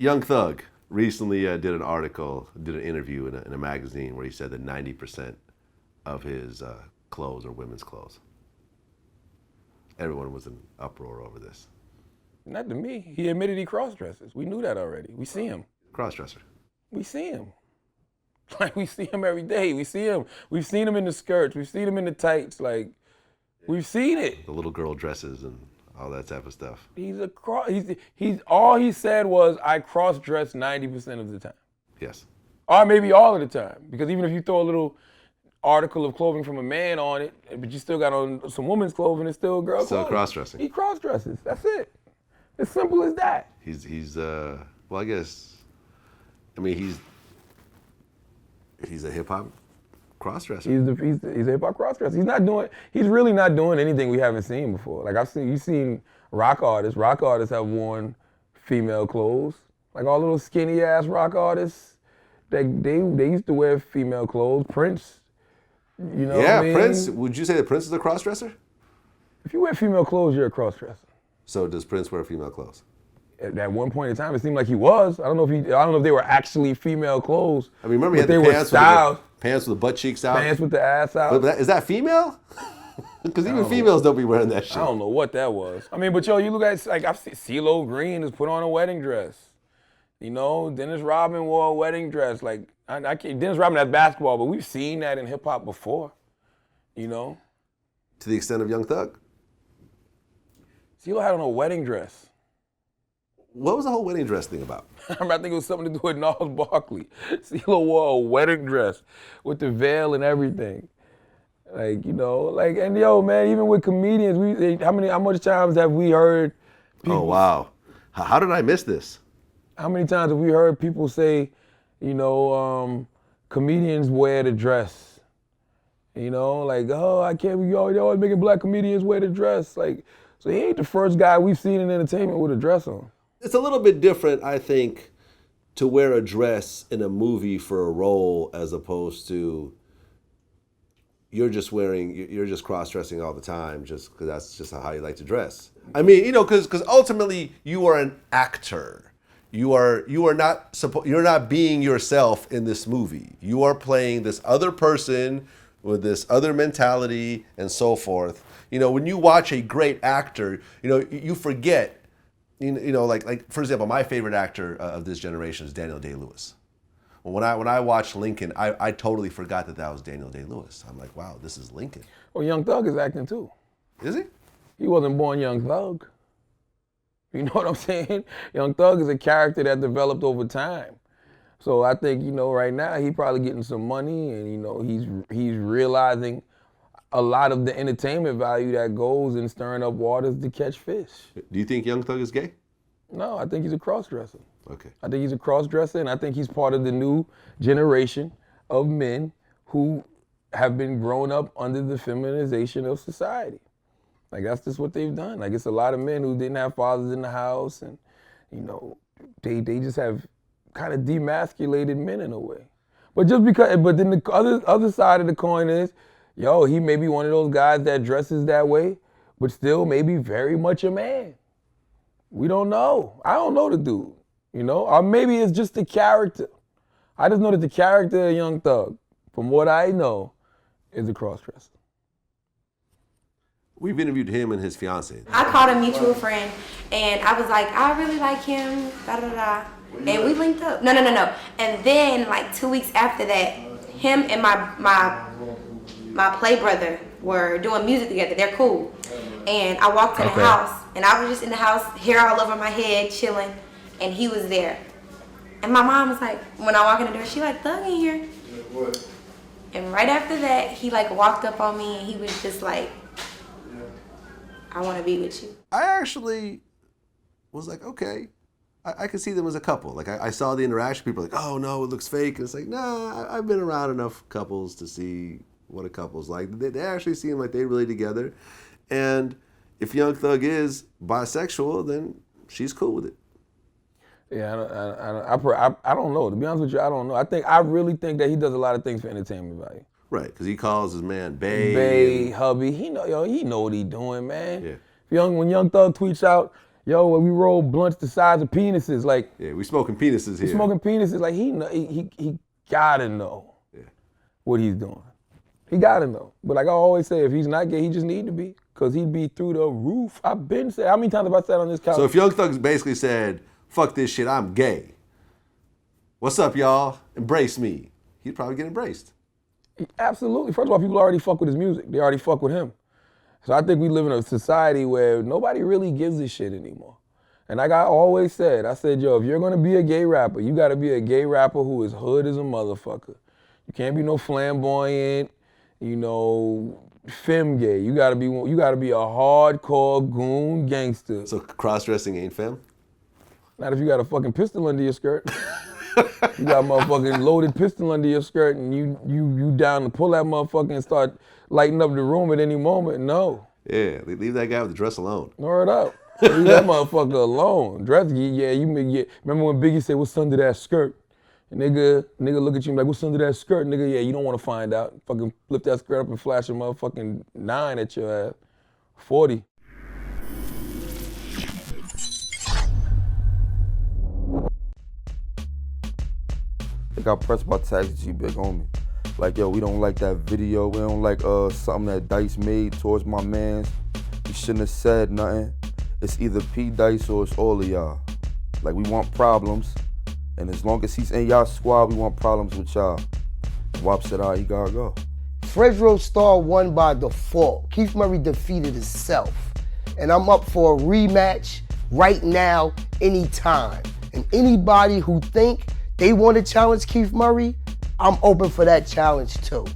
Young Thug recently did an interview in a magazine where he said that 90% of his clothes are women's clothes. Everyone was in uproar over this. Not to me. He admitted he cross-dresses. We knew that already. We see him. Cross-dresser. We see him. Like, we see him every day. We see him. We've seen him in the skirts. We've seen him in the tights. Like, we've seen it. The little girl dresses and all that type of stuff. He's all he said was, I cross-dress 90% of the time. Yes. Or maybe all of the time. Because even if you throw a little article of clothing from a man on it, but you still got on some women's clothing, it's still girl Still clothing. cross-dressing. He cross-dresses. That's it. As simple as that. He's well, I guess, I mean, he's a hip-hop cross-dresser. He's a hip-hop cross-dresser. He's really not doing anything we haven't seen before. Like, you've seen rock artists. Rock artists have worn female clothes. Like, all little skinny-ass rock artists, they used to wear female clothes. Prince, you know what I mean? Prince, would you say that Prince is a cross-dresser? If you wear female clothes, you're a cross-dresser. So does Prince wear female clothes? At one point in time, it seemed like he was. I don't know if they were actually female clothes. I mean, remember he had the pants with the butt cheeks out? Pants with the ass out. But is that female? Because even females don't be wearing that shit. I don't know what that was. I mean, but yo, you look at, like, I've seen Cee Lo Green has put on a wedding dress. You know, Dennis Rodman wore a wedding dress. Like, I can't, Dennis Rodman has basketball, but we've seen that in hip hop before. You know? To the extent of Young Thug? Cee Lo had on a wedding dress. What was the whole wedding dress thing about? I think it was something to do with Gnarls Barkley. Cee Lo wore a wedding dress with the veil and everything. Like, you know, like, and yo, man, even with comedians, how much times have we heard people, oh, wow. How did I miss this? How many times have we heard people say, you know, comedians wear the dress? You know, like, oh, I can't, they always making black comedians wear the dress. Like, so he ain't the first guy we've seen in entertainment with a dress on. It's a little bit different, I think, to wear a dress in a movie for a role as opposed to you're just cross-dressing all the time just because that's just how you like to dress. I mean, you know, because ultimately you are an actor. You're not being yourself in this movie. You are playing this other person with this other mentality and so forth. You know, when you watch a great actor, you know, you forget. You know, like for example, my favorite actor of this generation is Daniel Day-Lewis. Well, when I watched Lincoln, I totally forgot that was Daniel Day-Lewis. I'm like, wow, this is Lincoln. Well, Young Thug is acting too. Is he? He wasn't born Young Thug. You know what I'm saying? Young Thug is a character that developed over time. So I think, you know, right now he probably getting some money, and you know he's realizing a lot of the entertainment value that goes in stirring up waters to catch fish. Do you think Young Thug is gay? No, I think he's a cross-dresser. Okay. I think he's a cross-dresser, and I think he's part of the new generation of men who have been grown up under the feminization of society. Like, that's just what they've done. Like, it's a lot of men who didn't have fathers in the house, and, you know, they just have kind of demasculated men in a way. But then the other side of the coin is, yo, he may be one of those guys that dresses that way, but still may be very much a man. We don't know. I don't know the dude, you know? Or maybe it's just the character. I just know that the character of Young Thug, from what I know, is a cross-dresser. We've interviewed him and his fiance. I called a mutual friend, and I was like, I really like him, da-da-da. And we linked up. No. And then, like 2 weeks after that, him and my play brother were doing music together. They're cool. And I walked in the house, and I was just in the house, hair all over my head, chilling, and he was there. And my mom was like, when I walk in the door, she like, Thug in here. And right after that, he like walked up on me, and he was just like, I want to be with you. I actually was like, okay, I could see them as a couple. Like I saw the interaction, people were like, oh no, it looks fake. And it's like, nah, I've been around enough couples to see what a couple's like. They actually seem like they're really together. And if Young Thug is bisexual, then she's cool with it. Yeah, I don't know. To be honest with you, I don't know. I really think that he does a lot of things for entertainment value. Right, because he calls his man bae. Bae, hubby. He know what he doing, man. Yeah. When Young Thug tweets out, Yo, when we roll blunts the size of penises, like Yeah, we smoking penises here. smoking penises, like he gotta know what he's doing. He gotta know. But like I always say, if he's not gay, he just need to be, cause he'd be through the roof. I've been saying, how many times have I sat on this couch? So if Young Thug basically said, fuck this shit, I'm gay. What's up, y'all? Embrace me. He'd probably get embraced. Absolutely. First of all, people already fuck with his music. They already fuck with him. So I think we live in a society where nobody really gives a shit anymore. And like I always said, I said, yo, if you're gonna be a gay rapper, you gotta be a gay rapper who is hood as a motherfucker. You can't be no flamboyant, femme gay. You gotta be a hardcore goon gangster. So cross-dressing ain't femme? Not if you got a fucking pistol under your skirt. You got a motherfucking loaded pistol under your skirt and you down to pull that motherfucker and start lighting up the room at any moment. No. Yeah, leave that guy with the dress alone. Word up. Leave that motherfucker alone. Dress, remember when Biggie said, what's under that skirt? And nigga look at you like, what's under that skirt? Nigga, yeah, you don't want to find out. Fucking flip that skirt up and flash a motherfucking 9 at your ass. 40. They got pressed by Taxi G, big homie. Like, yo, we don't like that video. We don't like something that Dice made towards my mans. He shouldn't have said nothing. It's either P Dice or it's all of y'all. Like, we want problems. And as long as he's in y'all squad, we want problems with y'all. WAP said, he gotta go. Fredro Starr won by default. Keith Murray defeated himself. And I'm up for a rematch right now, anytime. And anybody who think they want to challenge Keith Murray, I'm open for that challenge too.